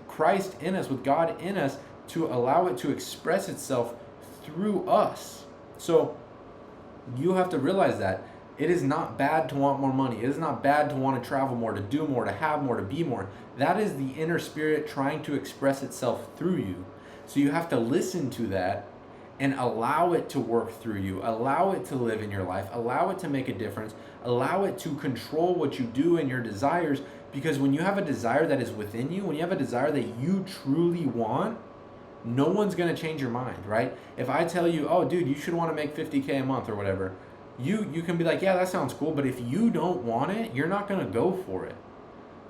Christ in us, with God in us, to allow it to express itself through us. So you have to realize that it is not bad to want more money. It is not bad to want to travel more, to do more, to have more, to be more. That is the inner spirit trying to express itself through you. So you have to listen to that and allow it to work through you. Allow it to live in your life. Allow it to make a difference. Allow it to control what you do and your desires. Because when you have a desire that is within you, when you have a desire that you truly want, no one's going to change your mind, right? If I tell you, oh, dude, you should want to make $50K a month or whatever, you can be like, yeah, that sounds cool. But if you don't want it, you're not going to go for it.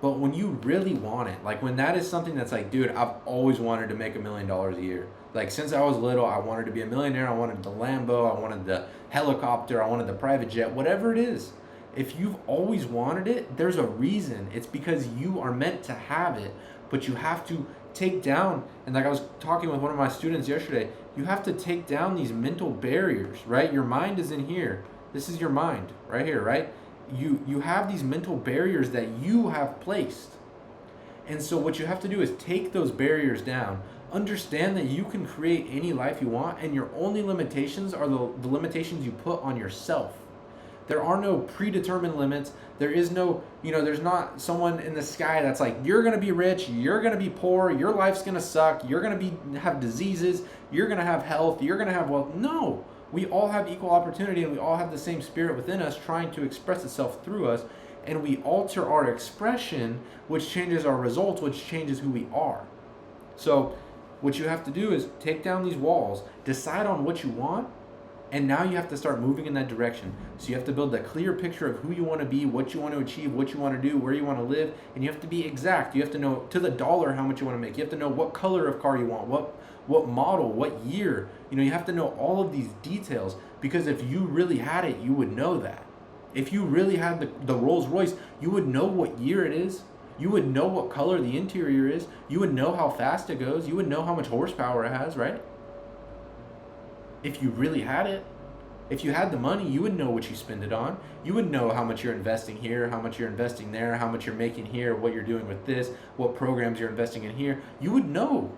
But when you really want it, like when that is something that's like, dude, I've always wanted to make $1 million a year. Like since I was little, I wanted to be a millionaire. I wanted the Lambo. I wanted the helicopter. I wanted the private jet, whatever it is. If you've always wanted it, there's a reason. It's because you are meant to have it, but you have to take down, and like I was talking with one of my students yesterday, you have to take down these mental barriers, right? Your mind is in here. This is your mind right here, right? You have these mental barriers that you have placed. And so what you have to do is take those barriers down. Understand that you can create any life you want, and your only limitations are the limitations you put on yourself. There are no predetermined limits. There is no, there's not someone in the sky that's like, you're going to be rich, you're going to be poor, your life's going to suck, you're going to have diseases, you're going to have health, you're going to have wealth. No, we all have equal opportunity, and we all have the same spirit within us trying to express itself through us, and we alter our expression, which changes our results, which changes who we are. So what you have to do is take down these walls, decide on what you want, and now you have to start moving in that direction. So you have to build a clear picture of who you want to be, what you want to achieve, what you want to do, where you want to live, and you have to be exact. You have to know to the dollar how much you want to make. You have to know what color of car you want, what model, what year. You have to know all of these details, because if you really had it, you would know that. If you really had the Rolls Royce, you would know what year it is. You would know what color the interior is. You would know how fast it goes. You would know how much horsepower it has, right? If you really had it. If you had the money, you would know what you spend it on. You would know how much you're investing here, how much you're investing there, how much you're making here, what you're doing with this, what programs you're investing in here. You would know,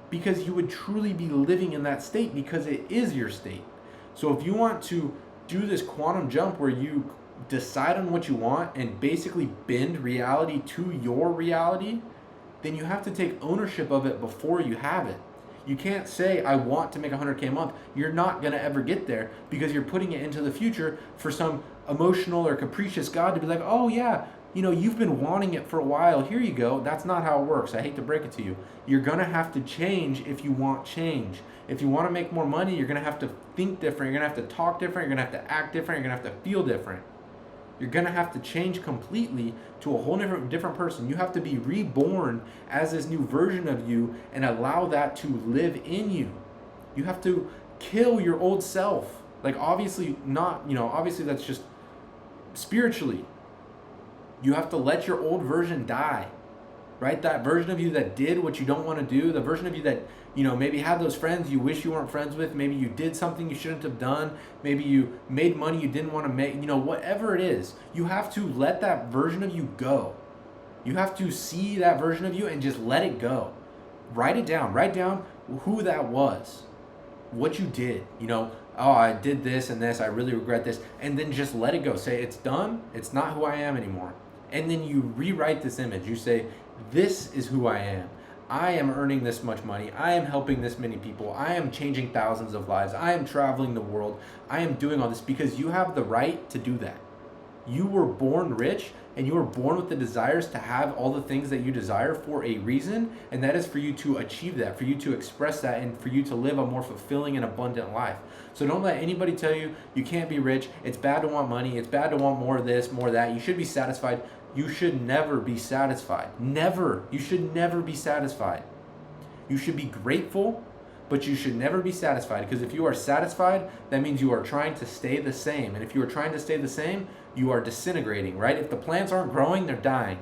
because you would truly be living in that state, because it is your state. So if you want to do this quantum jump where you decide on what you want and basically bend reality to your reality, then you have to take ownership of it before you have it. You can't say, I want to make $100K a month. You're not going to ever get there, because you're putting it into the future for some emotional or capricious God to be like, oh yeah, you've been wanting it for a while. Here you go. That's not how it works. I hate to break it to you. You're going to have to change if you want change. If you want to make more money, you're going to have to think different. You're going to have to talk different. You're going to have to act different. You're going to have to feel different. You're going to have to change completely to a whole different person. You have to be reborn as this new version of you and allow that to live in you. You have to kill your old self. Like obviously that's just spiritually. You have to let your old version die, right? That version of you that did what you don't want to do, the version of you that, maybe had those friends you wish you weren't friends with, maybe you did something you shouldn't have done, maybe you made money you didn't want to make, whatever it is, you have to let that version of you go. You have to see that version of you and just let it go. Write it down. Write down who that was, what you did, oh, I did this and this, I really regret this, and then just let it go. Say, it's done, it's not who I am anymore. And then you rewrite this image. You say, this is who I am. I am earning this much money. I am helping this many people. I am changing thousands of lives. I am traveling the world. I am doing all this, because you have the right to do that. You were born rich, and you were born with the desires to have all the things that you desire for a reason, and that is for you to achieve that, for you to express that, and for you to live a more fulfilling and abundant life. So don't let anybody tell you you can't be rich. It's bad to want money. It's bad to want more of this, more of that. You should be satisfied. You should never be satisfied. Never. You should never be satisfied. You should be grateful, but you should never be satisfied, because if you are satisfied, that means you are trying to stay the same. And if you are trying to stay the same, you are disintegrating, right? If the plants aren't growing, they're dying.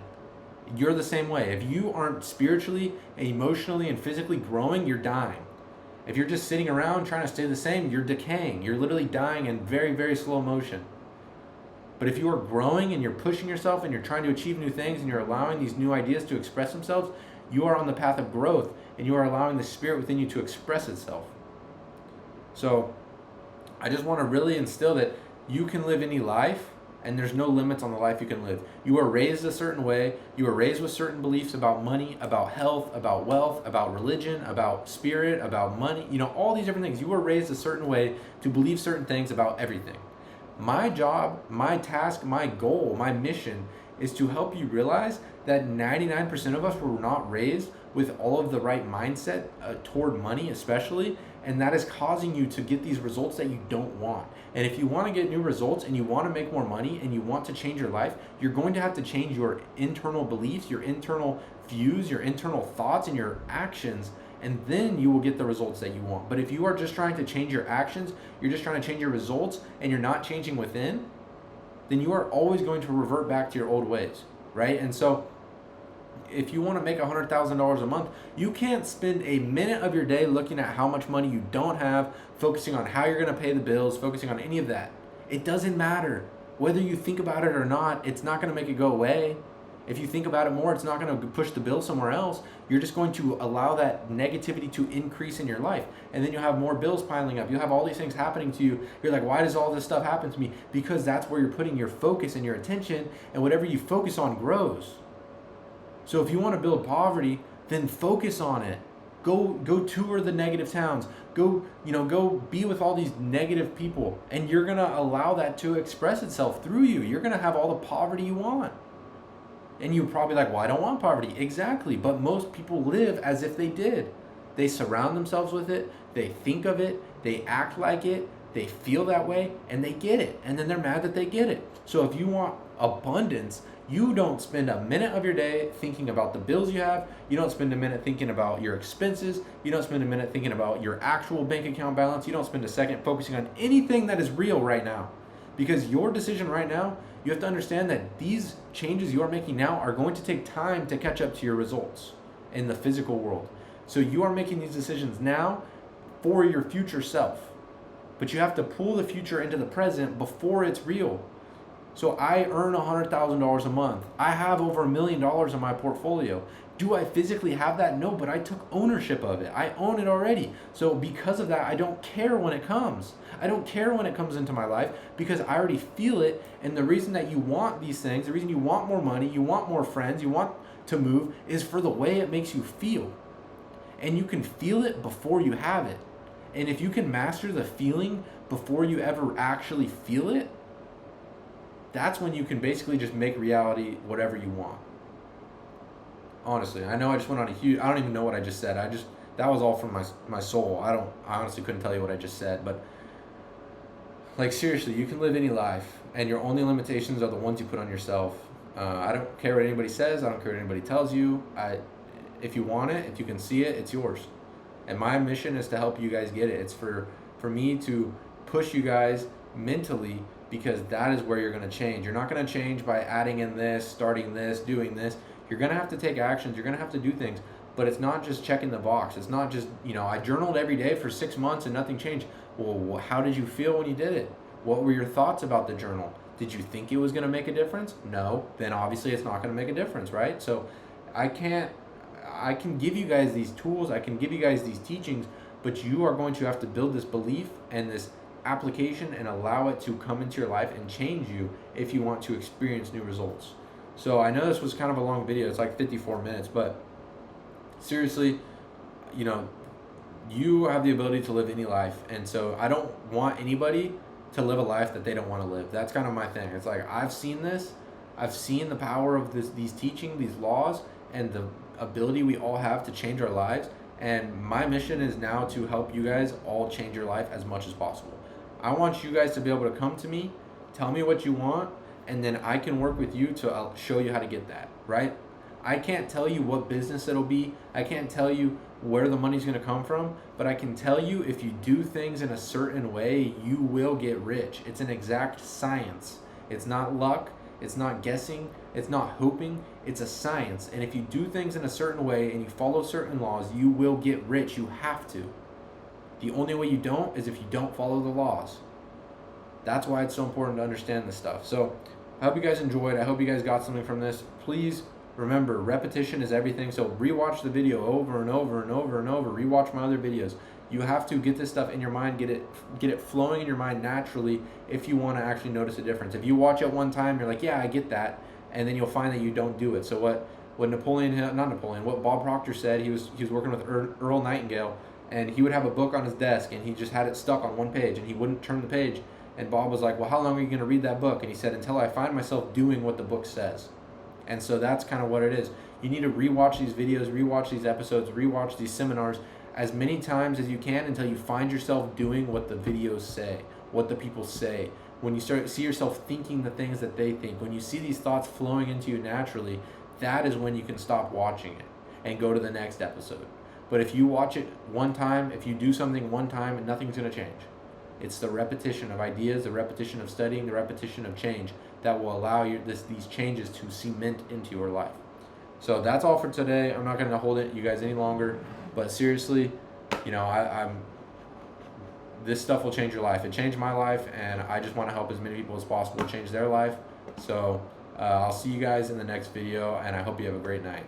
You're the same way. If you aren't spiritually, emotionally, and physically growing, you're dying. If you're just sitting around trying to stay the same, you're decaying. You're literally dying in very, very slow motion. But if you are growing and you're pushing yourself and you're trying to achieve new things and you're allowing these new ideas to express themselves, you are on the path of growth, and you are allowing the spirit within you to express itself. So I just want to really instill that you can live any life, and there's no limits on the life you can live. You are raised a certain way. You are raised with certain beliefs about money, about health, about wealth, about religion, about spirit, about money, all these different things. You are raised a certain way to believe certain things about everything. My job, my task, my goal, my mission is to help you realize that 99% of us were not raised with all of the right mindset toward money especially, and that is causing you to get these results that you don't want. And if you want to get new results and you want to make more money and you want to change your life, you're going to have to change your internal beliefs, your internal views, your internal thoughts, and your actions, and then you will get the results that you want. But if you are just trying to change your actions, you're just trying to change your results, and you're not changing within, then you are always going to revert back to your old ways, right? And so if you want to make $100,000 a month, you can't spend a minute of your day looking at how much money you don't have, focusing on how you're going to pay the bills, focusing on any of that. It doesn't matter. Whether you think about it or not, it's not going to make it go away. If you think about it more, it's not going to push the bill somewhere else. You're just going to allow that negativity to increase in your life. And then you'll have more bills piling up. You'll have all these things happening to you. You're like, why does all this stuff happen to me? Because that's where you're putting your focus and your attention, and whatever you focus on grows. So if you want to build poverty, then focus on it. Go tour the negative towns. Go be with all these negative people, and you're going to allow that to express itself through you. You're going to have all the poverty you want. And you're probably like, well, I don't want poverty. Exactly. But most people live as if they did. They surround themselves with it. They think of it. They act like it. They feel that way, and they get it. And then they're mad that they get it. So if you want abundance, you don't spend a minute of your day thinking about the bills you have. You don't spend a minute thinking about your expenses. You don't spend a minute thinking about your actual bank account balance. You don't spend a second focusing on anything that is real right now. Because your decision right now, you have to understand that these changes you are making now are going to take time to catch up to your results in the physical world. So you are making these decisions now for your future self. But you have to pull the future into the present before it's real. So I earn $100,000 a month. I have over $1 million in my portfolio. Do I physically have that? No, but I took ownership of it. I own it already. So because of that, I don't care when it comes. I don't care when it comes into my life because I already feel it. And the reason that you want these things, the reason you want more money, you want more friends, you want to move, is for the way it makes you feel. And you can feel it before you have it. And if you can master the feeling before you ever actually feel it, that's when you can basically just make reality whatever you want. Honestly, I know I just went on I don't even know what I just said. That was all from my soul. I honestly couldn't tell you what I just said, but like seriously, you can live any life, and your only limitations are the ones you put on yourself. I don't care what anybody says. I don't care what anybody tells you. If you want it, if you can see it, it's yours. And my mission is to help you guys get it. It's for me to push you guys mentally, because that is where you're going to change. You're not going to change by adding in this, starting this, doing this. You're going to have to take actions. You're going to have to do things. But it's not just checking the box. It's not just, I journaled every day for 6 months and nothing changed. Well, how did you feel when you did it? What were your thoughts about the journal? Did you think it was going to make a difference? No. Then obviously it's not going to make a difference, right? So I can give you guys these tools. I can give you guys these teachings, but you are going to have to build this belief and this application and allow it to come into your life and change you if you want to experience new results. So I know this was kind of a long video. It's like 54 minutes, but seriously, you have the ability to live any life. And so I don't want anybody to live a life that they don't want to live. That's kind of my thing. It's like I've seen this. I've seen the power of these teaching, these laws, and the ability we all have to change our lives. And my mission is now to help you guys all change your life as much as possible. I want you guys to be able to come to me, tell me what you want, and then I can work with you to show you how to get that, right? I can't tell you what business it'll be. I can't tell you where the money's going to come from, but I can tell you if you do things in a certain way, you will get rich. It's an exact science. It's not luck. It's not guessing. It's not hoping. It's a science. And if you do things in a certain way and you follow certain laws, you will get rich. You have to. The only way you don't is if you don't follow the laws. That's why it's so important to understand this stuff. So I hope you guys enjoyed. I hope you guys got something from this. Please remember, repetition is everything. So rewatch the video over and over and over and over. Rewatch my other videos. You have to get this stuff in your mind, get it flowing in your mind naturally if you want to actually notice a difference. If you watch it one time, you're like, yeah, I get that, and then you'll find that you don't do it. So what Bob Proctor said, he was working with Earl Nightingale, and he would have a book on his desk, and he just had it stuck on one page, and he wouldn't turn the page. And Bob was like, well, how long are you going to read that book? And he said, until I find myself doing what the book says. And so that's kind of what it is. You need to rewatch these videos, rewatch these episodes, rewatch these seminars as many times as you can until you find yourself doing what the videos say, what the people say. When you start see yourself thinking the things that they think, when you see these thoughts flowing into you naturally, that is when you can stop watching it and go to the next episode. But if you watch it one time, if you do something one time, nothing's going to change. It's the repetition of ideas, the repetition of studying, the repetition of change that will allow you these changes to cement into your life. So that's all for today. I'm not going to hold you guys any longer. But seriously, this stuff will change your life. It changed my life, and I just want to help as many people as possible change their life. So I'll see you guys in the next video, and I hope you have a great night.